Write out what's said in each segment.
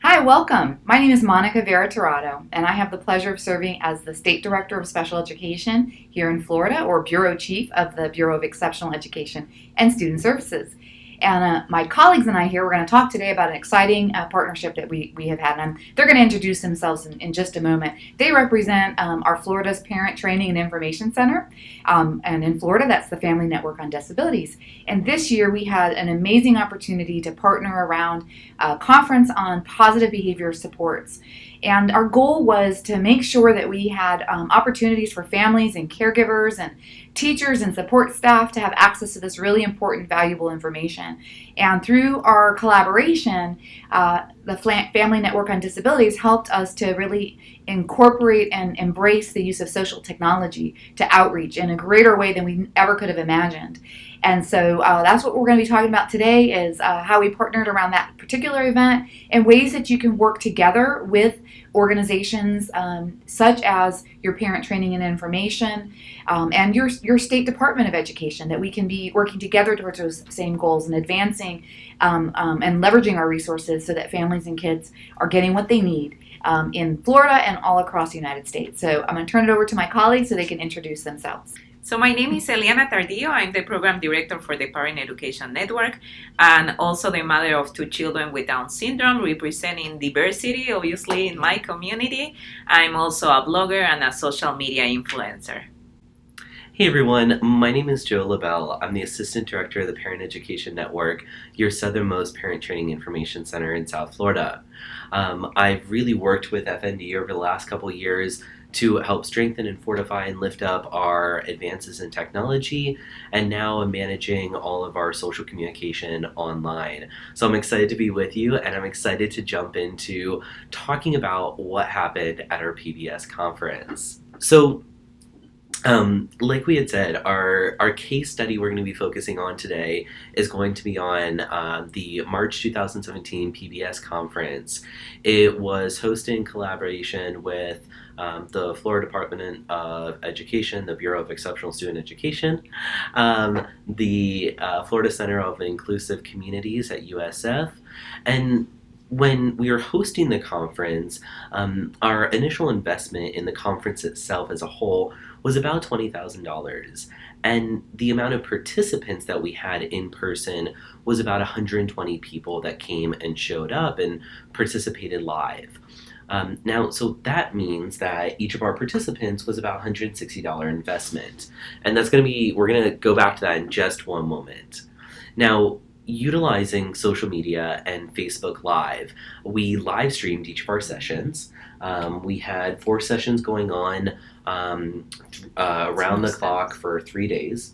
Hi, welcome. My name is Monica Vera Tirado, and I have the pleasure of serving as the State Director of Special Education here in Florida, or Bureau Chief of the Bureau of Exceptional Education and Student Services. And my colleagues and I here, we're going to talk today about an exciting partnership that we have had. And they're going to introduce themselves in just a moment. They represent our Florida's Parent Training and Information Center. And in Florida, that's the Family Network on Disabilities. And this year, we had an amazing opportunity to partner around a conference on positive behavior supports. And our goal was to make sure that we had opportunities for families and caregivers and teachers and support staff to have access to this really important, valuable information. And through our collaboration, the Family Network on Disabilities helped us to really incorporate and embrace the use of social technology to outreach in a greater way than we ever could have imagined. And so that's what we're going to be talking about today is how we partnered around that particular event and ways that you can work together with organizations such as your Parent Training and Information and your State Department of Education, that we can be working together towards those same goals and advancing and leveraging our resources so that families and kids are getting what they need in Florida and all across the United States. So I'm going to turn it over to my colleagues so they can introduce themselves. So my name is Eliana Tardillo. I'm the Program Director for the Parent Education Network and also the mother of 2 children with Down syndrome, representing diversity, obviously, in my community. I'm also a blogger and a social media influencer. Hey everyone, my name is Joe LaBelle. I'm the Assistant Director of the Parent Education Network, your southernmost parent training information center in South Florida. I've really worked with FND over the last couple of years to help strengthen and fortify and lift up our advances in technology, and now I'm managing all of our social communication online. So I'm excited to be with you, and I'm excited to jump into talking about what happened at our PBS conference. So like we had said, our case study we're going to be focusing on today is going to be on the March 2017 PBS conference. It was hosted in collaboration with the Florida Department of Education, the Bureau of Exceptional Student Education, the Florida Center of Inclusive Communities at USF, and when we were hosting the conference, our initial investment in the conference itself as a whole was about $20,000, and the amount of participants that we had in person was about 120 people that came and showed up and participated live. Now, so that means that each of our participants was about $160 investment, and that's we're going to go back to that in just one moment. Now, utilizing social media and Facebook Live, we live streamed each of our sessions. We had 4 sessions going on around the clock for 3 days.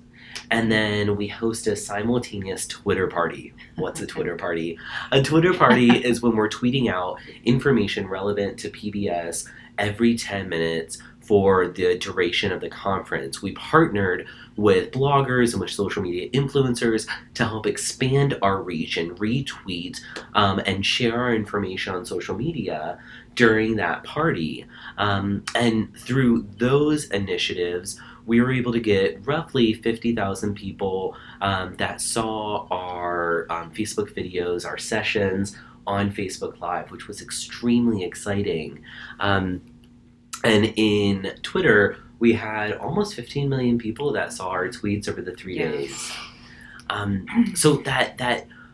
And then we host a simultaneous Twitter party. What's a Twitter party? A Twitter party is when we're tweeting out information relevant to PBS every 10 minutes for the duration of the conference. We partnered with bloggers and with social media influencers to help expand our reach and retweet and share our information on social media during that party. And through those initiatives, we were able to get roughly 50,000 people that saw our Facebook videos, our sessions on Facebook Live, which was extremely exciting. And in Twitter, we had almost 15 million people that saw our tweets over the 3 days. So that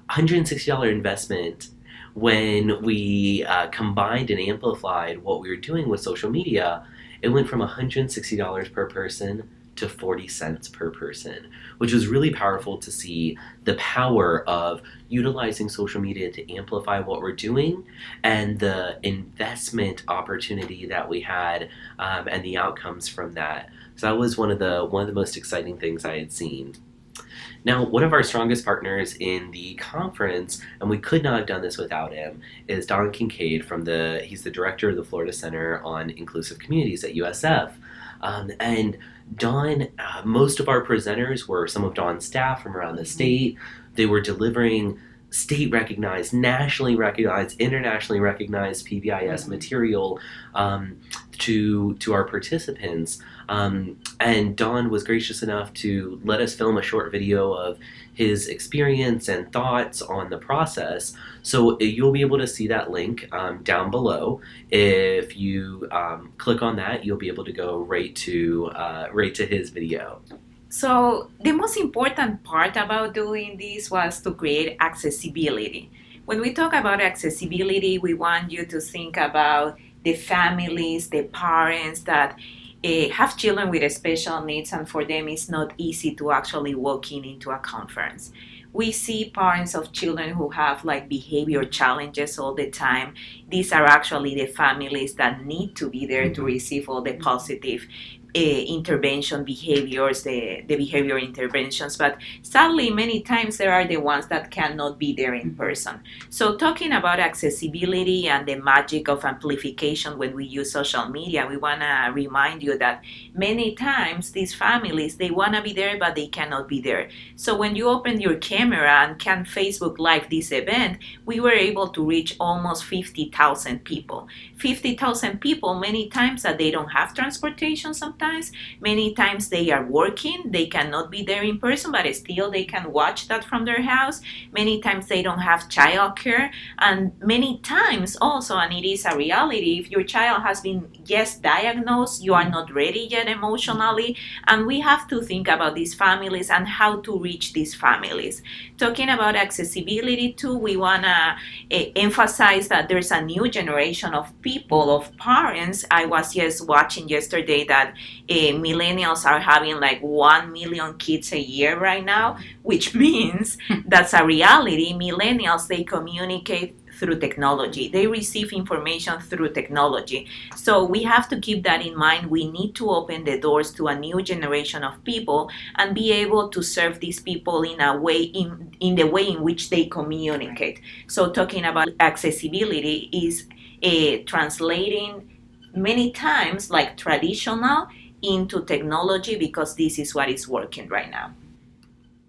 $160 investment, when we combined and amplified what we were doing with social media, it went from $160 per person to 40 cents per person, which was really powerful to see the power of utilizing social media to amplify what we're doing and the investment opportunity that we had and the outcomes from that. So that was one of the most exciting things I had seen. Now, one of our strongest partners in the conference, and we could not have done this without him, is Don Kincaid he's the director of the Florida Center on Inclusive Communities at USF. And Don, most of our presenters were some of Don's staff from around the state. They were delivering state-recognized, nationally recognized, internationally recognized PBIS material to our participants. And Don was gracious enough to let us film a short video of his experience and thoughts on the process. So you'll be able to see that link down below. If you click on that, you'll be able to go right to his video. So the most important part about doing this was to create accessibility. When we talk about accessibility, we want you to think about the families, the parents that have children with special needs, and for them it's not easy to actually walk into a conference. We see parents of children who have like behavior challenges all the time. These are actually the families that need to be there to receive all the positive intervention behaviors, the behavior interventions, but sadly many times there are the ones that cannot be there in person. So talking about accessibility and the magic of amplification when we use social media, we want to remind you that many times these families, they want to be there but they cannot be there. So when you open your camera and can Facebook Live this event, we were able to reach almost 50,000 people. 50,000 people, many times that they don't have transportation sometimes. Many times they are working, they cannot be there in person, but still they can watch that from their house. Many times they don't have childcare, and many times also, and it is a reality, if your child has been just diagnosed, you are not ready yet emotionally, and we have to think about these families and how to reach these families. Talking about accessibility too, we want to emphasize that there's a new generation of people, of parents. I was just watching yesterday that millennials are having like 1 million kids a year right now, which means that's a reality. Millennials, they communicate through technology. They receive information through technology. So we have to keep that in mind. We need to open the doors to a new generation of people and be able to serve these people in a way, in the way in which they communicate. So talking about accessibility is translating many times like traditional into technology, because this is what is working right now.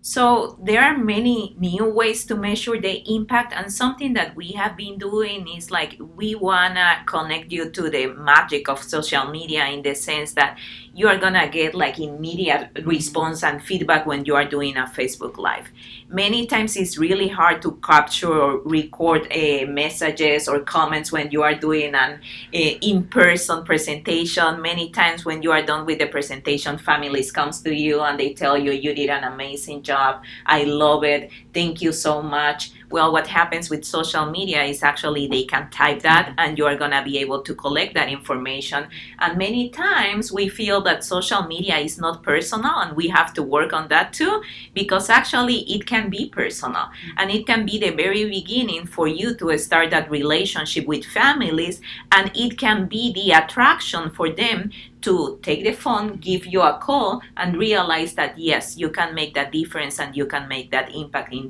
So there are many new ways to measure the impact, and something that we have been doing is like we want to connect you to the magic of social media, in the sense that you are going to get like immediate response and feedback when you are doing a Facebook Live. Many times it's really hard to capture or record messages or comments when you are doing an in-person presentation. Many times when you are done with the presentation, families comes to you and they tell you, you did an amazing job, I love it, thank you so much. Well, what happens with social media is actually they can type that and you are going to be able to collect that information. And many times we feel that social media is not personal, and we have to work on that too, because actually it can be personal, and it can be the very beginning for you to start that relationship with families, and it can be the attraction for them to take the phone, give you a call, and realize that yes, you can make that difference and you can make that impact in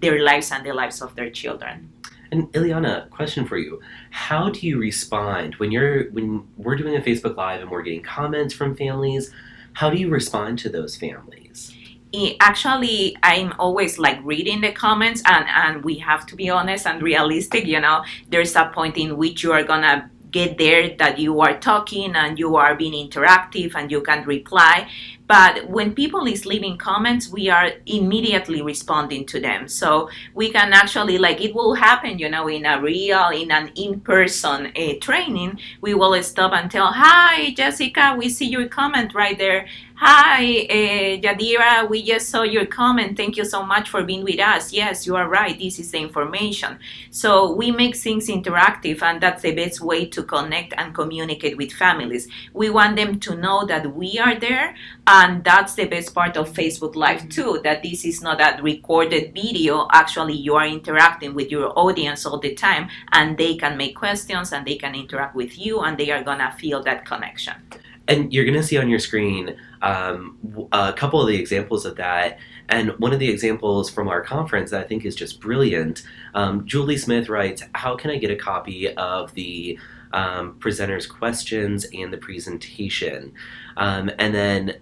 their lives and the lives of their children. And Ileana, question for you: how do you respond when we're doing a Facebook Live and we're getting comments from families? How do you respond to those families? Actually, I'm always like reading the comments, and we have to be honest and realistic. There's a point in which you are gonna get there that you are talking and you are being interactive and you can reply. But when people is leaving comments, we are immediately responding to them. So we can actually, like, it will happen, in an in-person training, we will stop and tell, hi, Jessica, we see your comment right there. Hi, Yadira, we just saw your comment. Thank you so much for being with us. Yes, you are right. This is the information. So we make things interactive, and that's the best way to connect and communicate with families. We want them to know that we are there, and that's the best part of Facebook Live too, that this is not a recorded video. Actually, you are interacting with your audience all the time, and they can make questions and they can interact with you, and they are going to feel that connection. And you're going to see on your screen a couple of the examples of that. And one of the examples from our conference that I think is just brilliant, Julie Smith writes, how can I get a copy of the presenters' questions and the presentation. And then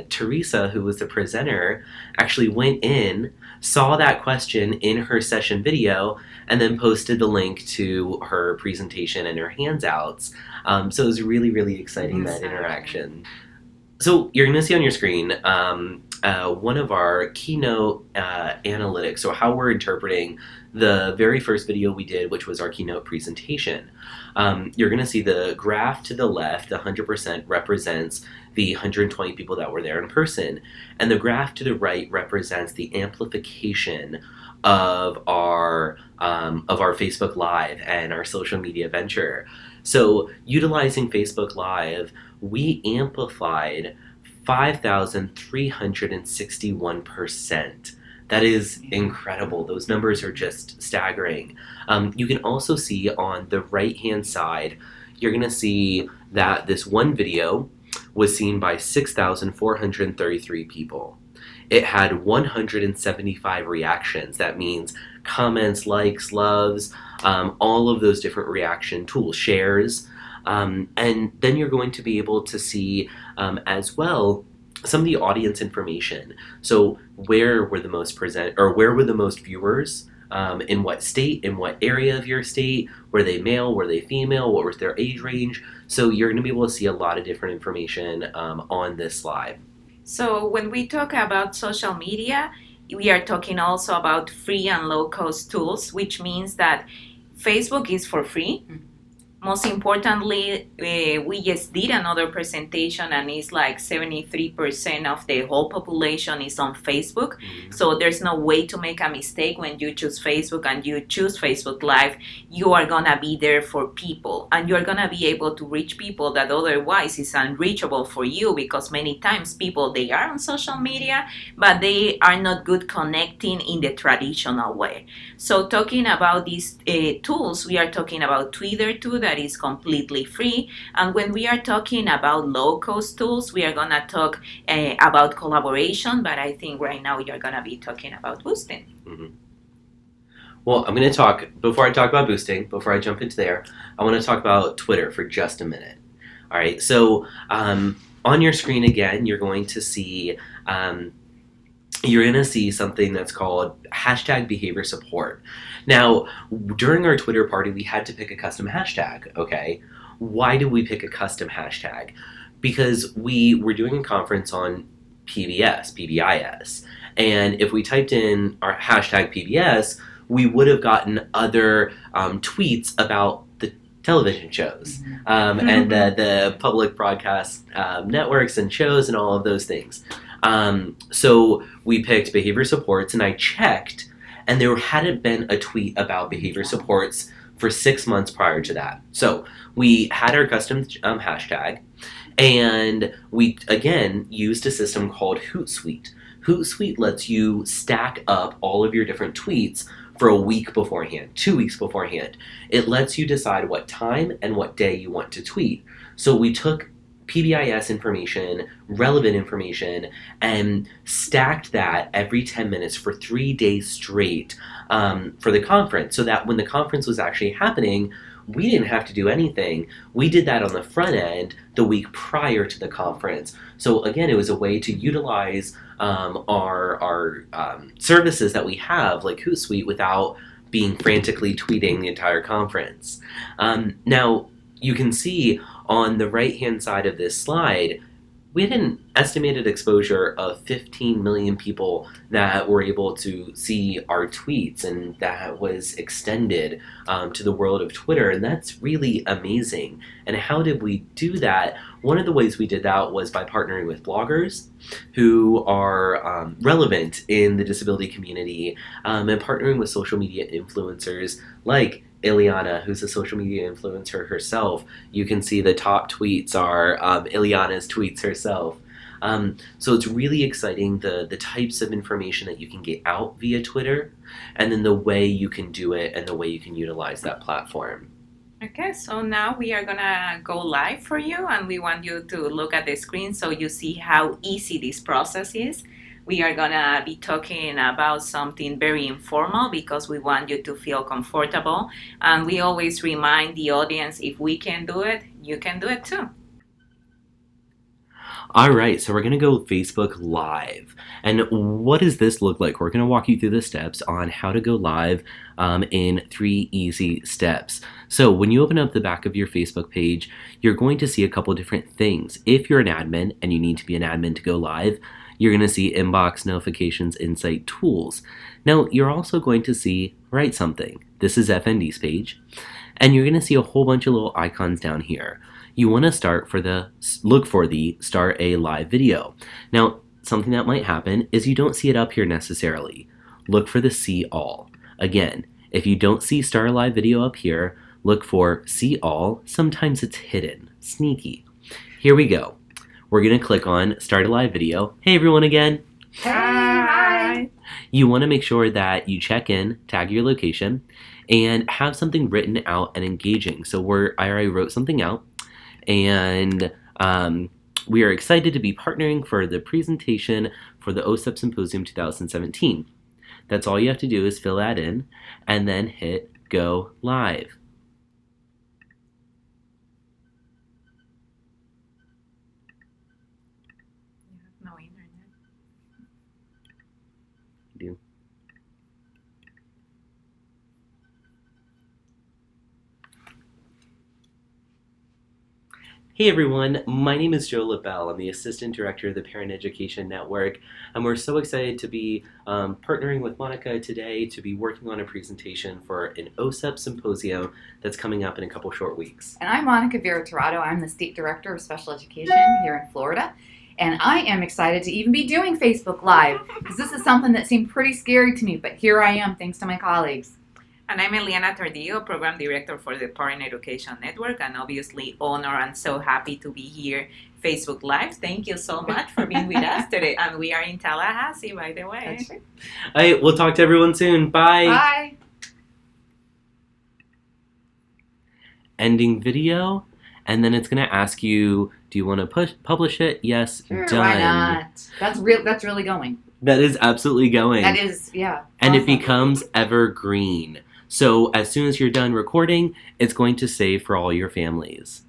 Teresa, who was the presenter, actually went in, saw that question in her session video, and then posted the link to her presentation and her handouts. So it was really, really exciting, that interaction. So you're going to see on your screen one of our Keynote Analytics, so how we're interpreting the very first video we did, which was our Keynote presentation. You're going to see the graph to the left, the 100% represents the 120 people that were there in person, and the graph to the right represents the amplification of our Facebook Live and our social media venture. So utilizing Facebook Live, we amplified 5,361%. That is incredible. Those numbers are just staggering. You can also see on the right-hand side, you're going to see that this one video was seen by 6,433 people. It had 175 reactions. That means comments, likes, loves, all of those different reaction tools, shares. And then you're going to be able to see as well some of the audience information. So where were the most where were the most viewers? In what state, in what area of your state? Were they male? Were they female? What was their age range? So you're going to be able to see a lot of different information on this slide. So when we talk about social media, we are talking also about free and low-cost tools, which means that Facebook is for free. Most importantly, we just did another presentation, and it's like 73% of the whole population is on Facebook. Mm-hmm. So there's no way to make a mistake when you choose Facebook and you choose Facebook Live. You are going to be there for people, and you're going to be able to reach people that otherwise is unreachable for you, because many times people, they are on social media, but they are not good connecting in the traditional way. So talking about these tools, we are talking about Twitter too, that is completely free. And when we are talking about low-cost tools, we are going to talk about collaboration, but I think right now you're going to be talking about boosting. Mm-hmm. Well, I'm going to talk, before I talk about boosting, before I jump into there, I want to talk about Twitter for just a minute. All right, so on your screen again, you're going to see something that's called hashtag behavior support. Now, during our Twitter party, we had to pick a custom hashtag, okay? Why did we pick a custom hashtag? Because we were doing a conference on PBIS, and if we typed in our hashtag PBS, we would have gotten other tweets about the television shows and the public broadcast networks and shows and all of those things. So we picked behavior supports, and I checked, and there hadn't been a tweet about behavior supports for 6 months prior to that. So we had our custom hashtag, and we, again, used a system called Hootsuite. Hootsuite lets you stack up all of your different tweets for a week beforehand, 2 weeks beforehand. It lets you decide what time and what day you want to tweet. So we took PBIS information, relevant information, and stacked that every 10 minutes for 3 days straight for the conference, so that when the conference was actually happening, we didn't have to do anything. We did that on the front end the week prior to the conference. So again, it was a way to utilize our services that we have, like Hootsuite, without being frantically tweeting the entire conference. Now, you can see on the right-hand side of this slide, we had an estimated exposure of 15 million people that were able to see our tweets, and that was extended to the world of Twitter, and that's really amazing. And how did we do that? One of the ways we did that was by partnering with bloggers who are relevant in the disability community, and partnering with social media influencers like Ileana, who's a social media influencer herself. You can see the top tweets are Ileana's tweets herself. So it's really exciting, the types of information that you can get out via Twitter, and then the way you can do it and the way you can utilize that platform. Okay, so now we are gonna go live for you, and we want you to look at the screen so you see how easy this process is. We are gonna be talking about something very informal because we want you to feel comfortable. And we always remind the audience, if we can do it, you can do it too. All right, so we're going to go Facebook Live. And what does this look like? We're going to walk you through the steps on how to go live in 3 easy steps. So when you open up the back of your Facebook page, you're going to see a couple different things. If you're an admin and you need to be an admin to go live, you're going to see inbox, notifications, insight, tools. Now, you're also going to see write something. This is FND's page. And you're going to see a whole bunch of little icons down here. You want to look for the start a live video. Now, something that might happen is you don't see it up here necessarily. Look for the see all. Again, if you don't see start a live video up here, look for see all. Sometimes it's hidden, sneaky. Here we go. We're going to click on start a live video. Hey everyone again. Hi. You want to make sure that you check in, tag your location, and have something written out and engaging. So I already wrote something out. And we are excited to be partnering for the presentation for the OSEP Symposium 2017. That's all you have to do is fill that in and then hit go live. No internet. Do. Hey everyone, my name is Joe LaBelle. I'm the Assistant Director of the Parent Education Network, and we're so excited to be partnering with Monica today to be working on a presentation for an OSEP Symposium that's coming up in a couple short weeks. And I'm Monica Vera-Torado. I'm the State Director of Special Education here in Florida. And I am excited to even be doing Facebook Live because this is something that seemed pretty scary to me, but here I am thanks to my colleagues. And I'm Eliana Tardillo, Program Director for the Parent Education Network, and obviously honored and so happy to be here, Facebook Live. Thank you so much for being with us today. And we are in Tallahassee, by the way. That's right. All right, we'll talk to everyone soon. Bye. Bye. Ending video, and then it's going to ask you, do you want to publish it? Yes, Sure, done. why not? That's really going. That is absolutely going. That is, yeah. And awesome. it becomes evergreen. So as soon as you're done recording, it's going to save for all your families.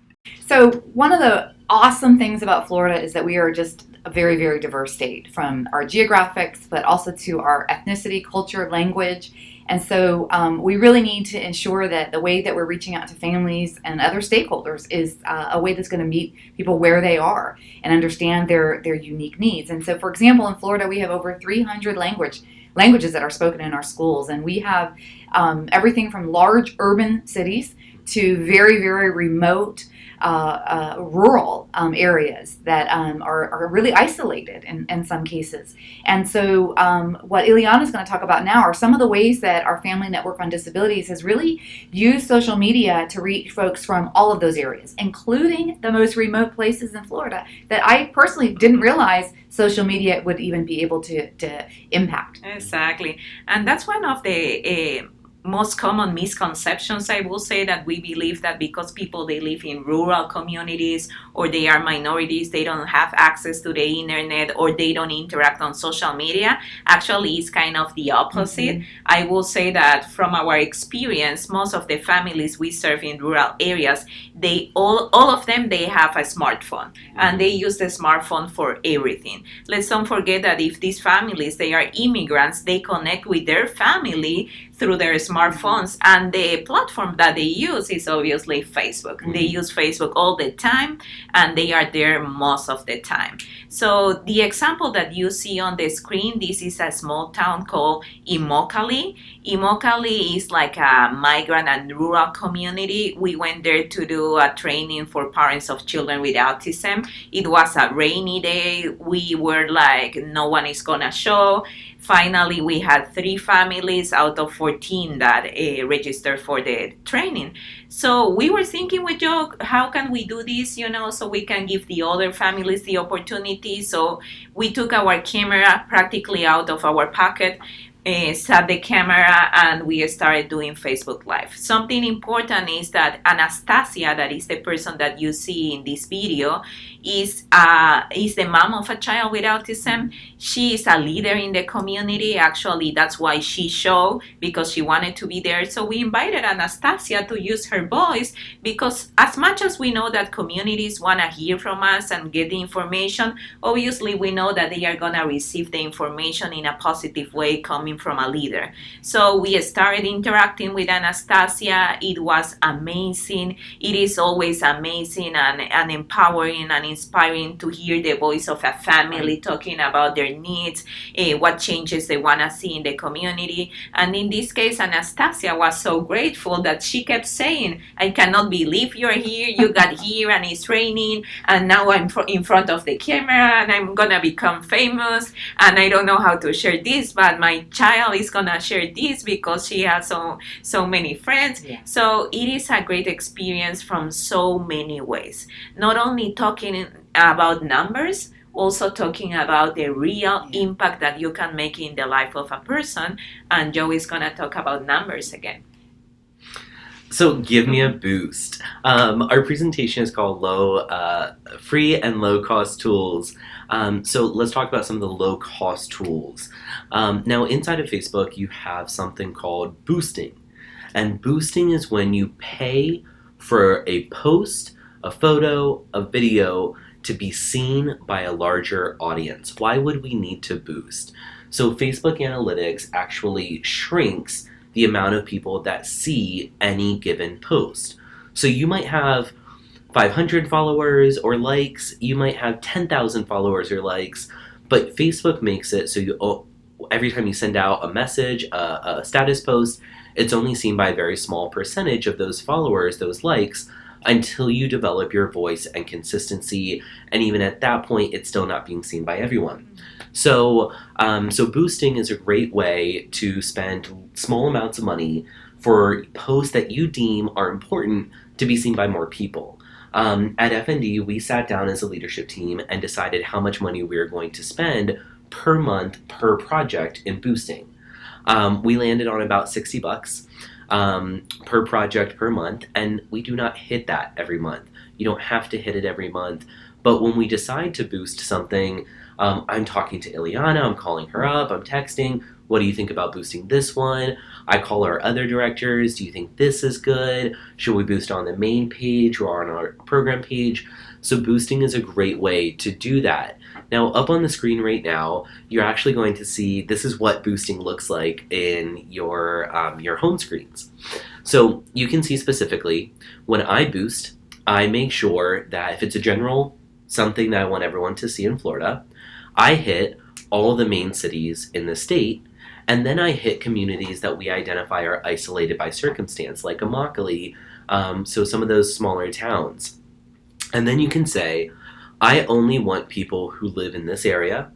So one of the awesome things about Florida is that we are just a very, very diverse state, from our geographics, but also to our ethnicity, culture, language. And so we really need to ensure that the way that we're reaching out to families and other stakeholders is a way that's going to meet people where they are and understand their unique needs. And so, for example, in Florida, we have over 300 languages that are spoken in our schools. And we have everything from large urban cities to very, very remote rural areas that are really isolated in some cases. And so what Ileana is going to talk about now are some of the ways that our Family Network on Disabilities has really used social media to reach folks from all of those areas, including the most remote places in Florida that I personally didn't realize social media would even be able to impact. Exactly. And that's one of the most common misconceptions. I will say that we believe that because people, they live in rural communities or they are minorities, they don't have access to the internet or they don't interact on social media. Actually, it's kind of the opposite. Mm-hmm. I will say that from our experience, most of the families we serve in rural areas, they all of them, they have a smartphone, and they use the smartphone for everything. Let's don't forget that if these families, they are immigrants, they connect with their family through their smartphones, and the platform that they use is obviously Facebook. Mm-hmm. They use Facebook all the time, and they are there most of the time. So the example that you see on the screen, this is a small town called Immokalee. Immokalee is like a migrant and rural community. We went there to do a training for parents of children with autism. It was a rainy day. We were like, no one is gonna show. Finally, we had 3 families out of 14 that registered for the training. So we were thinking with Joe, how can we do this, so we can give the other families the opportunity. So we took our camera practically out of our pocket, set the camera, and we started doing Facebook Live. Something important is that Anastasia, that is the person that you see in this video, is the mom of a child with autism. She is a leader in the community. Actually, that's why she showed, because she wanted to be there. So we invited Anastasia to use her voice, because as much as we know that communities want to hear from us and get the information, obviously we know that they are going to receive the information in a positive way coming from a leader. So we started interacting with Anastasia. It was amazing. It is always amazing and empowering and inspiring to hear the voice of a family talking about their needs, what changes they want to see in the community. And in this case, Anastasia was so grateful that she kept saying, I cannot believe you're here. You got here and it's raining, and now I'm in front of the camera and I'm gonna become famous, and I don't know how to share this, but my child is gonna share this because she has so many friends. Yeah. So it is a great experience from so many ways. Not only talking about numbers, also talking about the real impact that you can make in the life of a person. And Joe is gonna talk about numbers again. So give me a boost. Our presentation is called Free and Low Cost Tools. So let's talk about some of the low cost tools. Now inside of Facebook, you have something called boosting. And boosting is when you pay for a post, a photo, a video to be seen by a larger audience. Why would we need to boost? So Facebook Analytics actually shrinks the amount of people that see any given post. So you might have 500 followers or likes, you might have 10,000 followers or likes, but Facebook makes it so every time you send out a message, a status post, it's only seen by a very small percentage of those followers, those likes, until you develop your voice and consistency, and even at that point, it's still not being seen by everyone. So boosting is a great way to spend small amounts of money for posts that you deem are important to be seen by more people. At FND, we sat down as a leadership team and decided how much money we were going to spend per month per project in boosting. We landed on about $60 per project per month, and we do not hit that every month. You don't have to hit it every month, but when we decide to boost something, I'm talking to Ileana, I'm calling her up, I'm texting, what do you think about boosting this one? I call our other directors, do you think this is good? Should we boost on the main page or on our program page? So boosting is a great way to do that. Now up on the screen right now, you're actually going to see this is what boosting looks like in your home screens. So you can see specifically, when I boost, I make sure that if it's a general something that I want everyone to see in Florida, I hit all the main cities in the state, and then I hit communities that we identify are isolated by circumstance, like Immokalee, so some of those smaller towns. And then you can say, I only want people who live in this area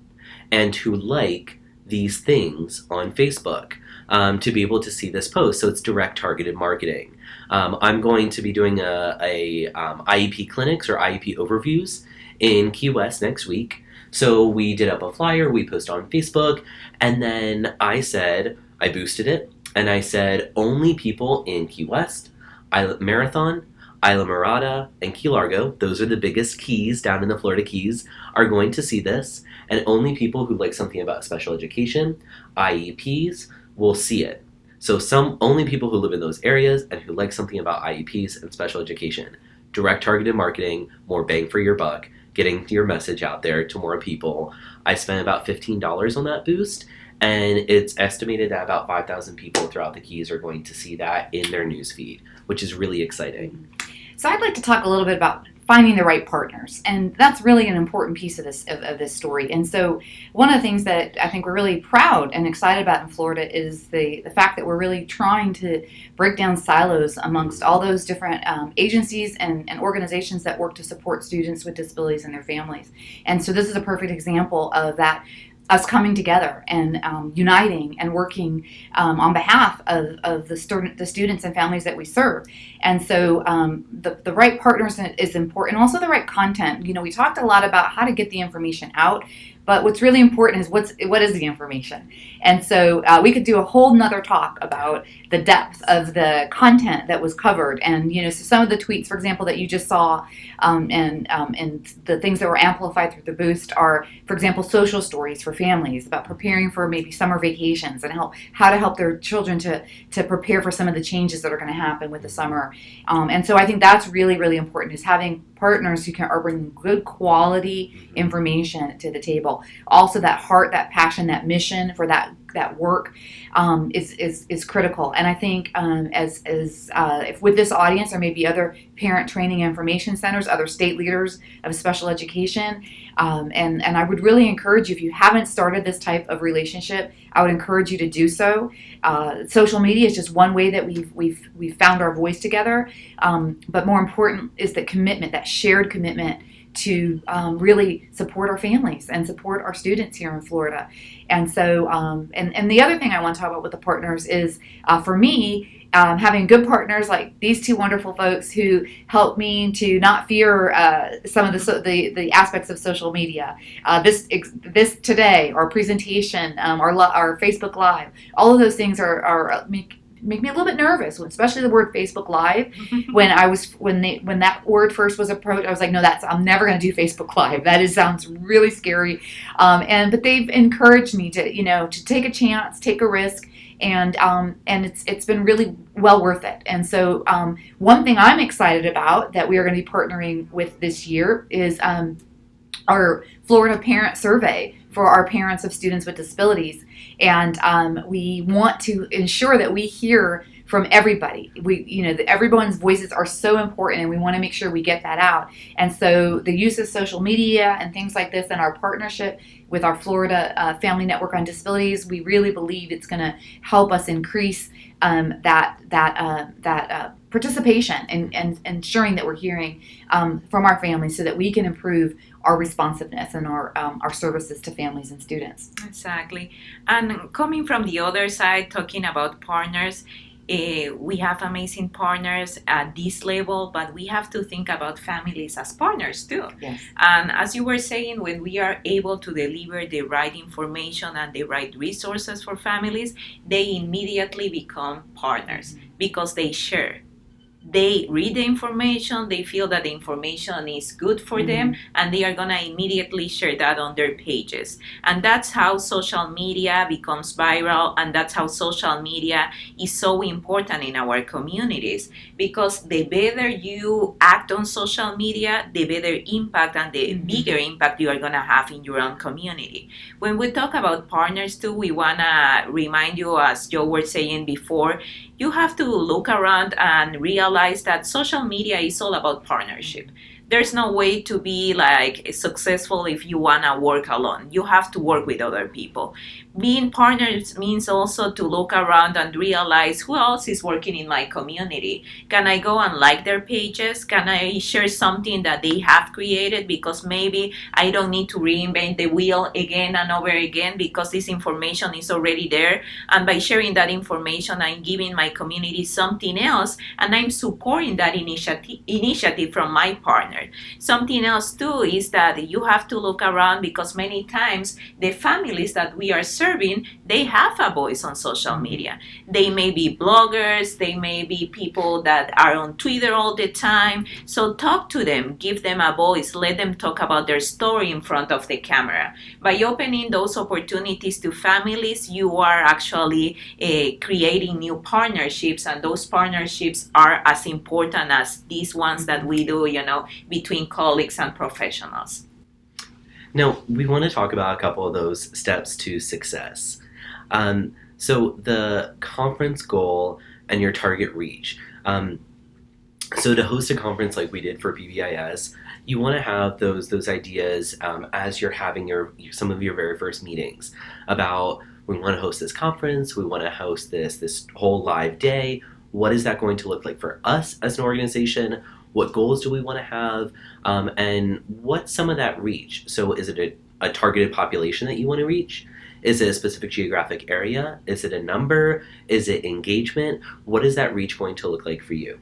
and who like these things on Facebook to be able to see this post. So it's direct targeted marketing. I'm going to be doing IEP clinics or IEP overviews in Key West next week. So we did up a flyer, we posted on Facebook, and then I boosted it, and I said only people in Key West, Marathon, Isla Mirada, and Key Largo, those are the biggest keys down in the Florida Keys, are going to see this, and only people who like something about special education, IEPs, will see it. So only people who live in those areas and who like something about IEPs and special education. Direct targeted marketing, more bang for your buck, getting your message out there to more people. I spent about $15 on that boost, and it's estimated that about 5,000 people throughout the Keys are going to see that in their newsfeed, which is really exciting. So I'd like to talk a little bit about finding the right partners, and that's really an important piece of this story. And so one of the things that I think we're really proud and excited about in Florida is the fact that we're really trying to break down silos amongst all those different agencies and organizations that work to support students with disabilities and their families. And so this is a perfect example of that, us coming together and uniting and working on behalf of the students and families that we serve. And so the right partners is important, also the right content. You know, we talked a lot about how to get the information out, But what's really important is what is the information. And so we could do a whole nother talk about the depth of the content that was covered. And so some of the tweets, for example, that you just saw, and the things that were amplified through the boost are, for example, social stories for families about preparing for maybe summer vacations and how to help their children to prepare for some of the changes that are going to happen with the summer. And so I think that's really, really important, is having partners who are bringing good quality information to the table. Also, that heart, that passion, that mission for that work is critical. And I think if with this audience, there may be other parent training information centers, other state leaders of special education, and I would really encourage you, if you haven't started this type of relationship, I would encourage you to do so. Social media is just one way that we've found our voice together, but more important is the commitment, that shared commitment to really support our families and support our students here in Florida. And so, and the other thing I want to talk about with the partners is, for me, having good partners like these two wonderful folks who help me to not fear some of the aspects of social media. This today, our presentation, our Facebook Live, all of those things make me a little bit nervous, especially the word Facebook Live. When that word first was approached, I was like, no, I'm never going to do Facebook Live. Sounds really scary. But they've encouraged me to take a chance, take a risk, and it's been really well worth it. And so one thing I'm excited about that we are going to be partnering with this year is our Florida Parent Survey for our parents of students with disabilities. And we want to ensure that we hear from everybody. Everyone's voices are so important, and we want to make sure we get that out. And so the use of social media and things like this, and our partnership with our Florida Family Network on Disabilities, we really believe it's going to help us increase that participation and ensuring that we're hearing from our families, so that we can improve our responsiveness and our services to families and students. Exactly. And coming from the other side, talking about partners, we have amazing partners at this level, but we have to think about families as partners too. Yes. And as you were saying, when we are able to deliver the right information and the right resources for families, they immediately become partners because they share. They read the information, they feel that the information is good for them, and they are going to immediately share that on their pages. And that's how social media becomes viral, and that's how social media is so important in our communities, because the better you act on social media, the better impact and the bigger impact you are going to have in your own community. When we talk about partners too, we want to remind you, as Joe was saying before, you have to look around and realize that social media is all about partnership. There's no way to be successful if you want to work alone. You have to work with other people. Being partners means also to look around and realize who else is working in my community. Can I go and like their pages? Can I share something that they have created? Because maybe I don't need to reinvent the wheel again and over again, because this information is already there. And by sharing that information, I'm giving my community something else, and I'm supporting that initiative from my partner. Something else too is that you have to look around, because many times the families that we are serving, they have a voice on social media. They may be bloggers, they may be people that are on Twitter all the time. So talk to them, give them a voice, let them talk about their story in front of the camera. By opening those opportunities to families, you are actually creating new partnerships, and those partnerships are as important as these ones that we do, between colleagues and professionals. Now, we want to talk about a couple of those steps to success. So the conference goal and your target reach. So to host a conference like we did for PBIS, you want to have those ideas as you're having some of your very first meetings about, we want to host this conference, we want to host this whole live day. What is that going to look like for us as an organization? What goals do we want to have? And what's some of that reach? So is it a targeted population that you want to reach? Is it a specific geographic area? Is it a number? Is it engagement? What is that reach going to look like for you?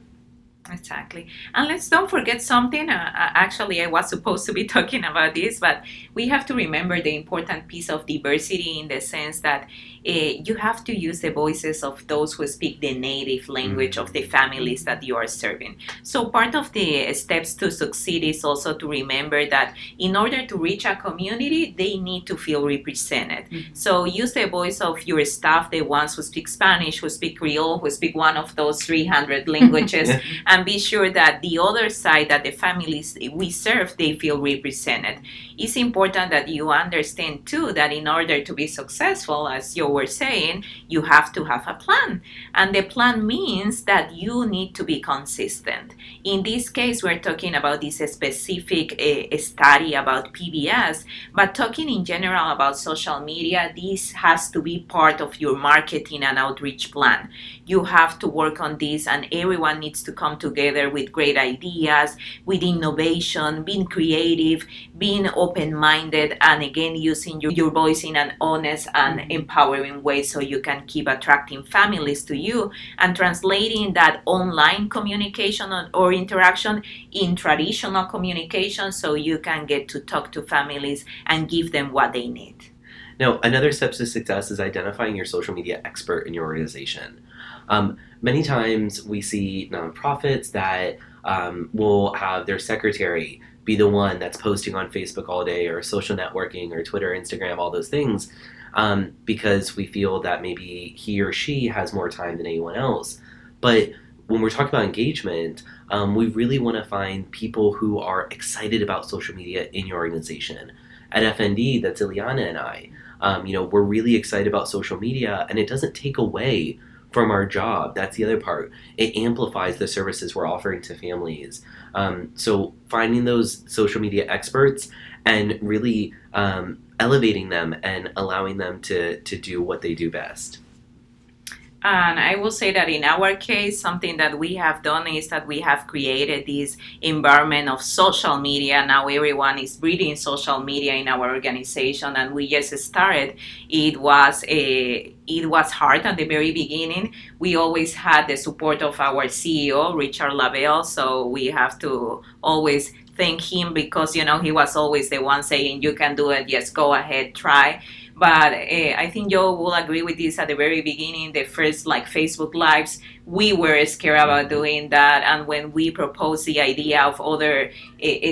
Exactly. And let's don't forget something. Actually, I was supposed to be talking about this, but we have to remember the important piece of diversity in the sense that you have to use the voices of those who speak the native language of the families that you are serving. So part of the steps to succeed is also to remember that in order to reach a community, they need to feel represented. So use the voice of your staff, the ones who speak Spanish, who speak Creole, who speak one of those 300 languages, and be sure that the other side, that the families we serve, they feel represented. It's important that you understand too that in order to be successful, as you were saying, you have to have a plan. And the plan means that you need to be consistent. In this case, we're talking about this specific study about PBS, but talking in general about social media, this has to be part of your marketing and outreach plan. You have to work on this, and everyone needs to come together with great ideas, with innovation, being creative, being open-minded, and again, using your voice in an honest and empowering way so you can keep attracting families to you and translating that online communication or interaction in traditional communication so you can get to talk to families and give them what they need. Now, another step to success is identifying your social media expert in your organization. Many times we see nonprofits that will have their secretary be the one that's posting on Facebook all day, or social networking, or Twitter, Instagram, all those things, because we feel that maybe he or she has more time than anyone else. But when we're talking about engagement, we really want to find people who are excited about social media in your organization. At FND, that's Ileana and I. We're really excited about social media, and it doesn't take away from our job. That's the other part. It amplifies the services we're offering to families. So finding those social media experts and really elevating them and allowing them to do what they do best. And I will say that in our case, something that we have done is that we have created this environment of social media. Now everyone is breathing social media in our organization, and we just started. It was hard at the very beginning. We always had the support of our CEO, Richard Lavelle, so we have to always thank him because, he was always the one saying, you can do it, yes, go ahead, try. But I think Joe will agree with this. At the very beginning, the first Facebook Lives, we were scared about doing that. And when we proposed the idea of other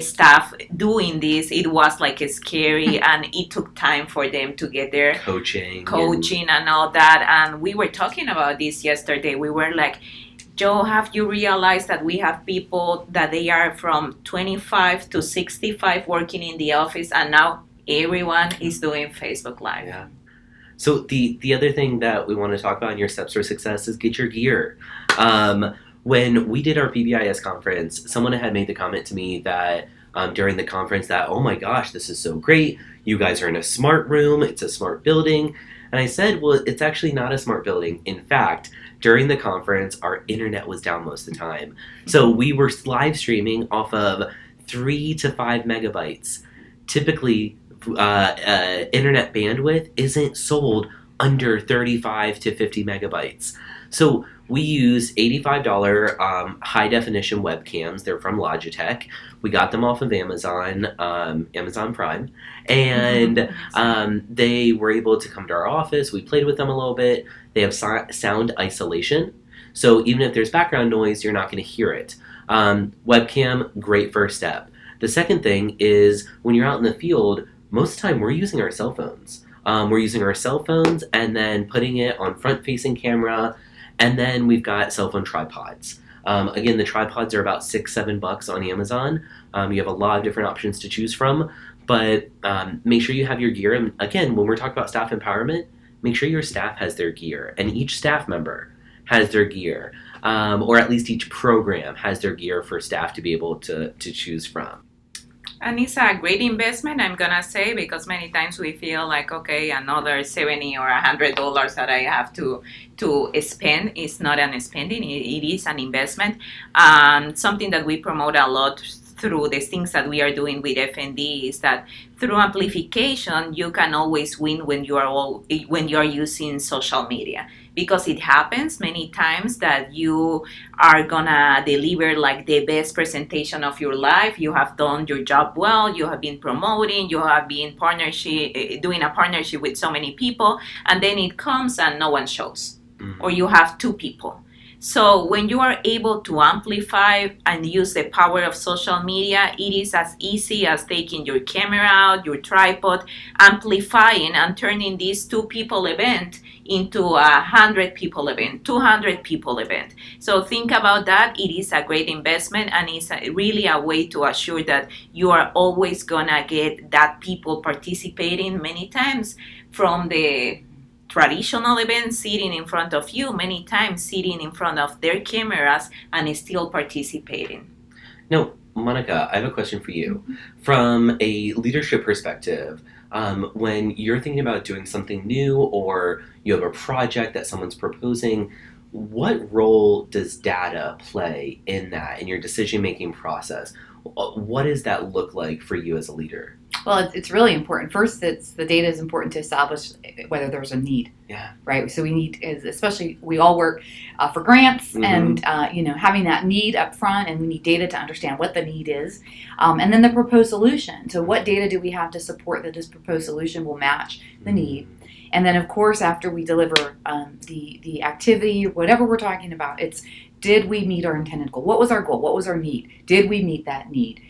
staff doing this, it was scary, and it took time for them to get there. Coaching and all that. And we were talking about this yesterday. We were like, Joe, have you realized that we have people that they are from 25 to 65 working in the office, and now everyone is doing Facebook Live? Yeah. So the other thing that we want to talk about in your steps for success is get your gear. When we did our PBIS conference, someone had made the comment to me that during the conference that, oh my gosh, this is so great. You guys are in a smart room. It's a smart building. And I said, well, it's actually not a smart building. In fact, during the conference, our internet was down most of the time. So we were live streaming off of 3 to 5 megabytes. Typically, internet bandwidth isn't sold under 35 to 50 megabytes. So we use $85 high definition webcams. They're from Logitech. We got them off of Amazon, Amazon Prime, and they were able to come to our office. We played with them a little bit. They have sound isolation, so even if there's background noise, you're not going to hear it. Webcam, great first step. The second thing is when you're out in the field, most of the time we're using our cell phones. We're using our cell phones and then putting it on front-facing camera, and then we've got cell phone tripods. Again, the tripods are about $6-7 on Amazon. You have a lot of different options to choose from, but make sure you have your gear. And again, when we're talking about staff empowerment, make sure your staff has their gear, and each staff member has their gear, or at least each program has their gear for staff to be able to choose from. And it's a great investment, I'm gonna say, because many times we feel like, okay, another $70 or $100 that I have to spend is not an spending; it is an investment. Something that we promote a lot through the things that we are doing with FND is that through amplification, you can always win when you are using social media. because it happens many times that you are gonna deliver like the best presentation of your life. You have done your job well, you have been promoting, you have been doing a partnership with so many people, and then it comes and no one shows, or you have 2 people. So when you are able to amplify and use the power of social media, it is as easy as taking your camera out, your tripod, amplifying and turning this 2 people event into a 100 people event, 200 people event. So think about that. It is a great investment, and it's really a way to assure that you are always gonna get that people participating many times from the traditional events, sitting in front of you, many times sitting in front of their cameras and still participating. Now, Monica, I have a question for you. From a leadership perspective, when you're thinking about doing something new or you have a project that someone's proposing, what role does data play in that, in your decision-making process? What does that look like for you as a leader? Well, it's really important. First, the data is important to establish whether there's a need. Yeah. Right. So we need, especially we all work for grants, and having that need up front, and we need data to understand what the need is, and then the proposed solution. So what data do we have to support that this proposed solution will match the need? And then, of course, after we deliver the activity, whatever we're talking about, it's, did we meet our intended goal? What was our goal? What was our need? Did we meet that need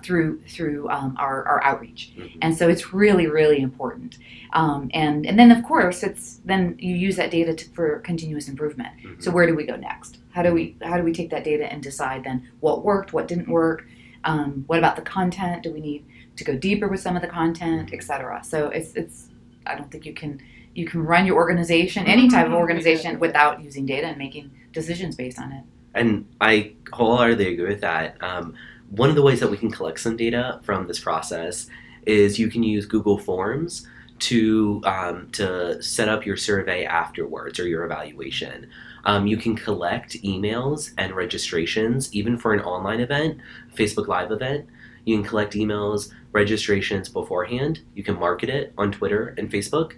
through our outreach? And so it's really, really important. And then, of course, then you use that data for continuous improvement. So where do we go next? How do we take that data and decide then what worked, what didn't work? What about the content? Do we need to go deeper with some of the content, et cetera? So it's I don't think you can run your organization, any type of organization, without using data and making decisions based on it. And I wholeheartedly agree with that. One of the ways that we can collect some data from this process is you can use Google Forms to set up your survey afterwards, or your evaluation. You can collect emails and registrations, even for an online event, Facebook Live event. You can collect emails, registrations beforehand. You can market it on Twitter and Facebook.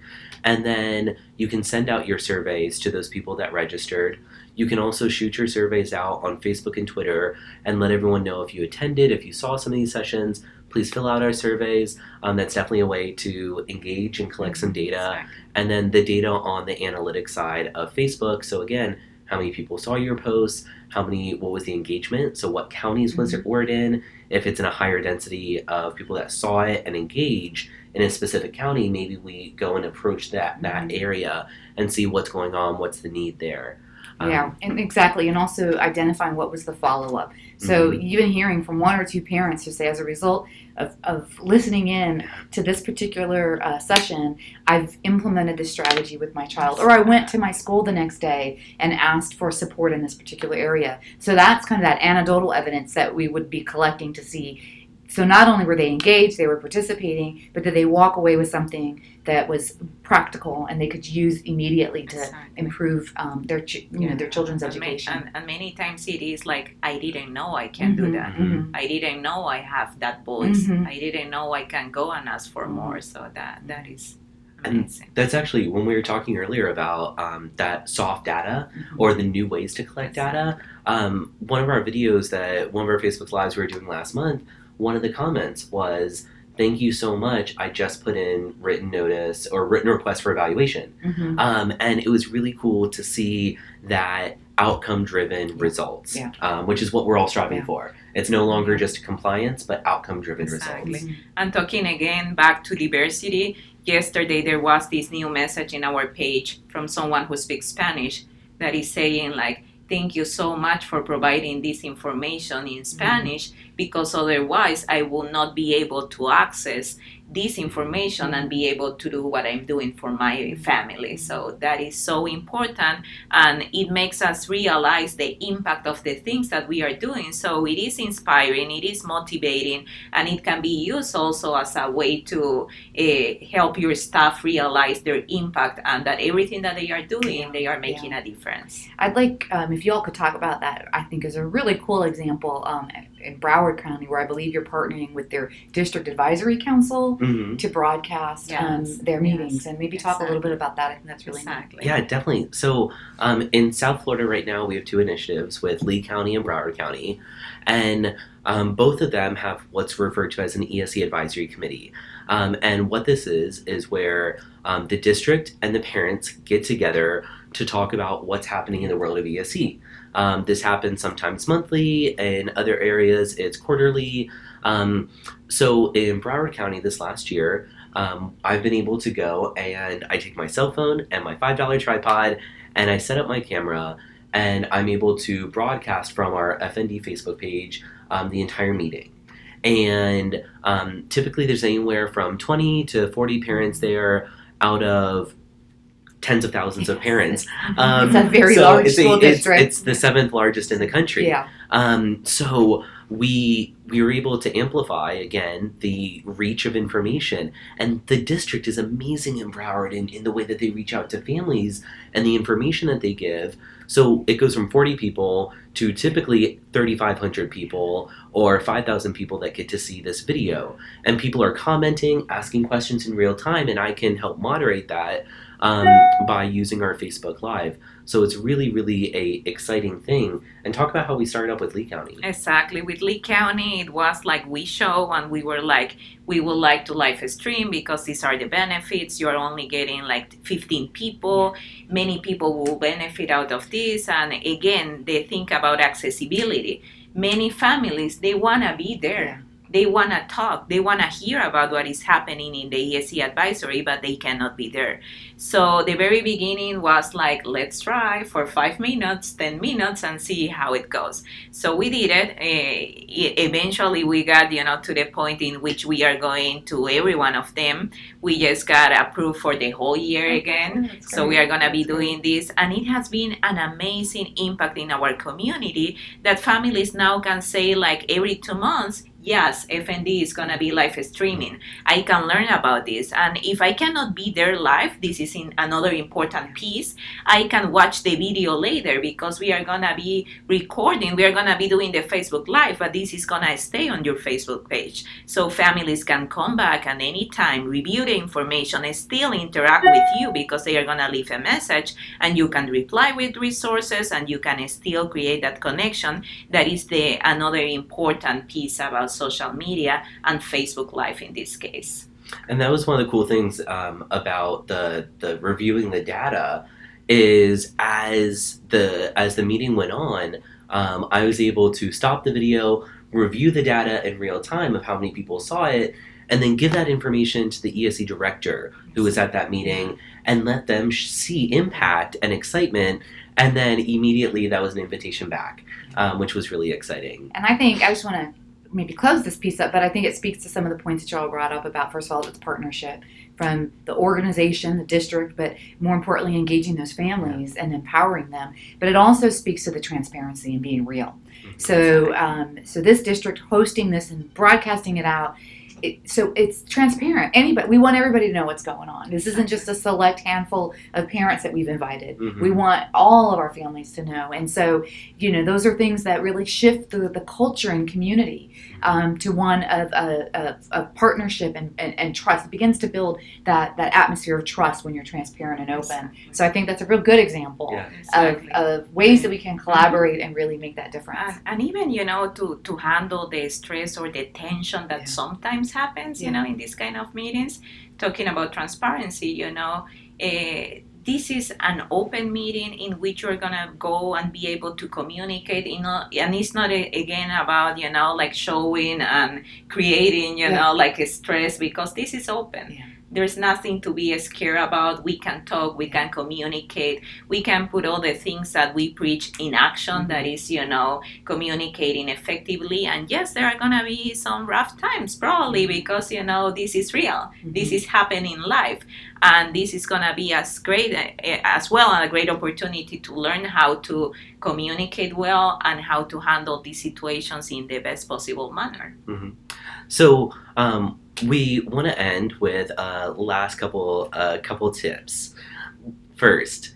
And then you can send out your surveys to those people that registered. You can also shoot your surveys out on Facebook and Twitter and let everyone know if you attended, if you saw some of these sessions. Please fill out our surveys. That's definitely a way to engage and collect some data. And then the data on the analytics side of Facebook. So again, how many people saw your posts, what was the engagement, so what counties were it in. If it's in a higher density of people that saw it and engage in a specific county, maybe we go and approach that area and see what's going on, what's the need there. Yeah, and exactly, and also identifying what was the follow-up. So even hearing from 1 or 2 parents who say, as a result of listening in to this particular session, I've implemented this strategy with my child, or I went to my school the next day and asked for support in this particular area. So that's kind of that anecdotal evidence that we would be collecting to see. So not only were they engaged, they were participating, but did they walk away with something that was practical and they could use immediately to improve their children's education. And many times it is like, I didn't know I can do that. I didn't know I have that voice. I didn't know I can go and ask for more. So that is amazing. And that's actually, when we were talking earlier about that soft data or the new ways to collect data, one of our videos one of our Facebook Lives we were doing last month, one of the comments was, thank you so much, I just put in written notice or written request for evaluation. And it was really cool to see that outcome-driven results, which is what we're all striving for. It's no longer just compliance, but outcome-driven results. And talking again back to diversity, yesterday there was this new message in our page from someone who speaks Spanish that is saying like, thank you so much for providing this information in Spanish, because otherwise I will not be able to access this information and be able to do what I'm doing for my family. So that is so important, and it makes us realize the impact of the things that we are doing. So it is inspiring, it is motivating, and it can be used also as a way to help your staff realize their impact and that everything that they are doing, they are making a difference. I'd like, if you all could talk about that, I think is a really cool example. in Broward County, where I believe you're partnering with their district advisory council to broadcast their meetings, and maybe talk a little bit about that. I think that's really neat. Yeah, definitely. So in South Florida right now, we have 2 initiatives with Lee County and Broward County, and both of them have what's referred to as an EOC Advisory Committee. And what this is where the district and the parents get together to talk about what's happening in the world of EOC. This happens sometimes monthly. In other areas, it's quarterly. So in Broward County this last year, I've been able to go and I take my cell phone and my $5 tripod and I set up my camera and I'm able to broadcast from our FND Facebook page the entire meeting. And typically there's anywhere from 20 to 40 parents there out of tens of thousands of parents. It's a very large school district. It's the 7th largest in the country. Yeah. So we were able to amplify, again, the reach of information. And the district is amazing in Broward in the way that they reach out to families and the information that they give. So it goes from 40 people to typically 3,500 people or 5,000 people that get to see this video. And people are commenting, asking questions in real time, and I can help moderate that by using our Facebook Live. So it's really, really a exciting thing. And talk about how we started up with Lee County. Exactly. With Lee County, it was like we show and we were like, we would like to live stream because these are the benefits. You're only getting like 15 people. Many people will benefit out of this. And again, they think about accessibility. Many families, they want to be there. Yeah. They want to talk. They want to hear about what is happening in the EOC advisory, but they cannot be there. So the very beginning was like, let's try for 5 minutes, 10 minutes, and see how it goes. So we did it. Eventually, we got to the point in which we are going to every one of them. We just got approved for the whole year again. So we are going to be doing this, and it has been an amazing impact in our community that families now can say like every 2 months, yes, FND is going to be live streaming. I can learn about this. And if I cannot be there live, this is another important piece, I can watch the video later because we are going to be recording. We are going to be doing the Facebook Live, but this is going to stay on your Facebook page. So families can come back and anytime review the information and still interact with you because they are going to leave a message and you can reply with resources and you can still create that connection. That is another important piece about social media and Facebook Live in this case. And that was one of the cool things about the reviewing the data is as the meeting went on, I was able to stop the video, review the data in real time of how many people saw it, and then give that information to the EOC director who was at that meeting and let them see impact and excitement. And then immediately that was an invitation back, which was really exciting. And I think I just want to maybe close this piece up, but I think it speaks to some of the points that y'all brought up about, first of all, it's partnership from the organization, the district, but more importantly, engaging those families and empowering them. But it also speaks to the transparency and being real. So, so this district hosting this and broadcasting it out, so it's transparent. We want everybody to know what's going on. This isn't just a select handful of parents that we've invited. We want all of our families to know. And so, those are things that really shift the culture and community to one of partnership and trust. It begins to build that atmosphere of trust when you're transparent and open. So I think that's a real good example of ways that we can collaborate and really make that difference. And even, to handle the stress or the tension that sometimes happens, in these kind of meetings, talking about transparency, this is an open meeting in which you're going to go and be able to communicate, and it's not, again, about, like showing and creating, like a stress, because this is open. Yeah. There's nothing to be scared about. We can talk, we can communicate, we can put all the things that we preach in action, that is, communicating effectively. And yes, there are going to be some rough times, probably, because, this is real. This is happening live. And this is going to be as well a great opportunity to learn how to communicate well and how to handle these situations in the best possible manner. So, we want to end with last couple tips. First,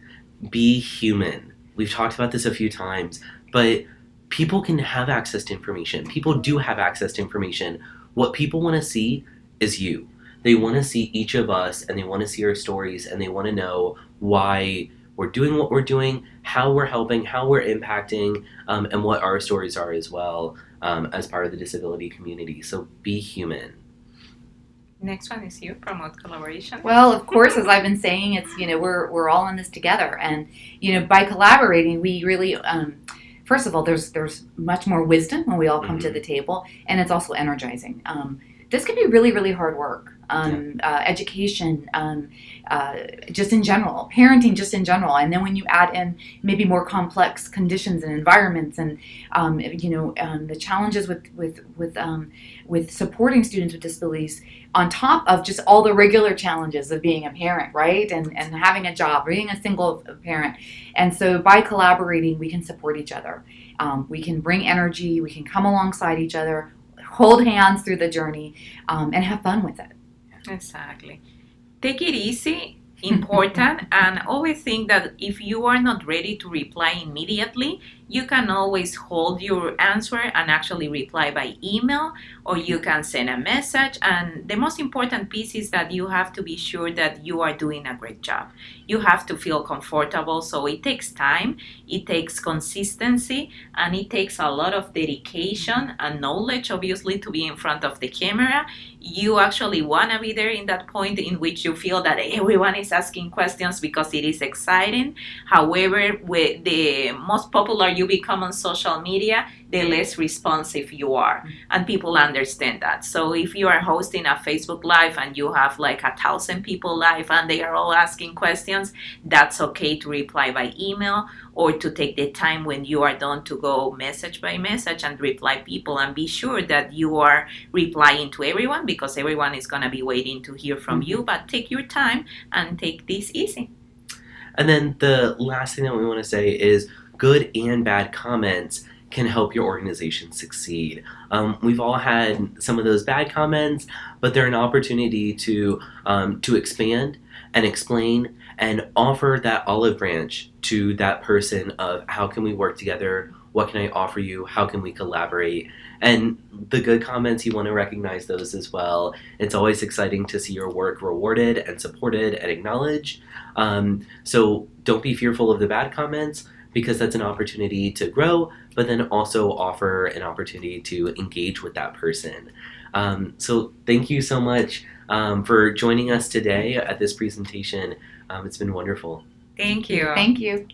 be human. We've talked about this a few times, but people can have access to information. People do have access to information. What people want to see is you. They want to see each of us, and they want to see our stories, and they want to know why we're doing what we're doing, how we're helping, how we're impacting, and what our stories are as well, as part of the disability community. So be human. Next one is you, promote collaboration. Well, of course, as I've been saying, it's, we're all in this together, and by collaborating, we really, first of all, there's much more wisdom when we all come to the table, and it's also energizing. This can be really, really hard work. Education, just in general, parenting just in general, and then when you add in maybe more complex conditions and environments, and the challenges with supporting students with disabilities, on top of just all the regular challenges of being a parent, right, and having a job, being a single parent, and so by collaborating, we can support each other. We can bring energy, we can come alongside each other, hold hands through the journey, and have fun with it. Exactly. Take it easy, important, and always think that if you are not ready to reply immediately, you can always hold your answer and actually reply by email, or you can send a message. And the most important piece is that you have to be sure that you are doing a great job. You have to feel comfortable. So it takes time, it takes consistency, and it takes a lot of dedication and knowledge, obviously, to be in front of the camera. You actually want to be there in that point in which you feel that everyone is asking questions because it is exciting. However, with the most popular you become on social media, the less responsive you are, and people understand that. So if you are hosting a Facebook Live and you have like 1,000 people live and they are all asking questions, that's okay to reply by email, or to take the time when you are done to go message by message and reply people, and be sure that you are replying to everyone, because everyone is going to be waiting to hear from you. But take your time and take this easy. And then the last thing that we want to say is good and bad comments can help your organization succeed. We've all had some of those bad comments, but they're an opportunity to expand and explain and offer that olive branch to that person of how can we work together, what can I offer you, how can we collaborate. And the good comments, you want to recognize those as well. It's always exciting to see your work rewarded and supported and acknowledged. So don't be fearful of the bad comments, because that's an opportunity to grow, but then also offer an opportunity to engage with that person. So thank you so much for joining us today at this presentation. It's been wonderful. Thank you. Thank you.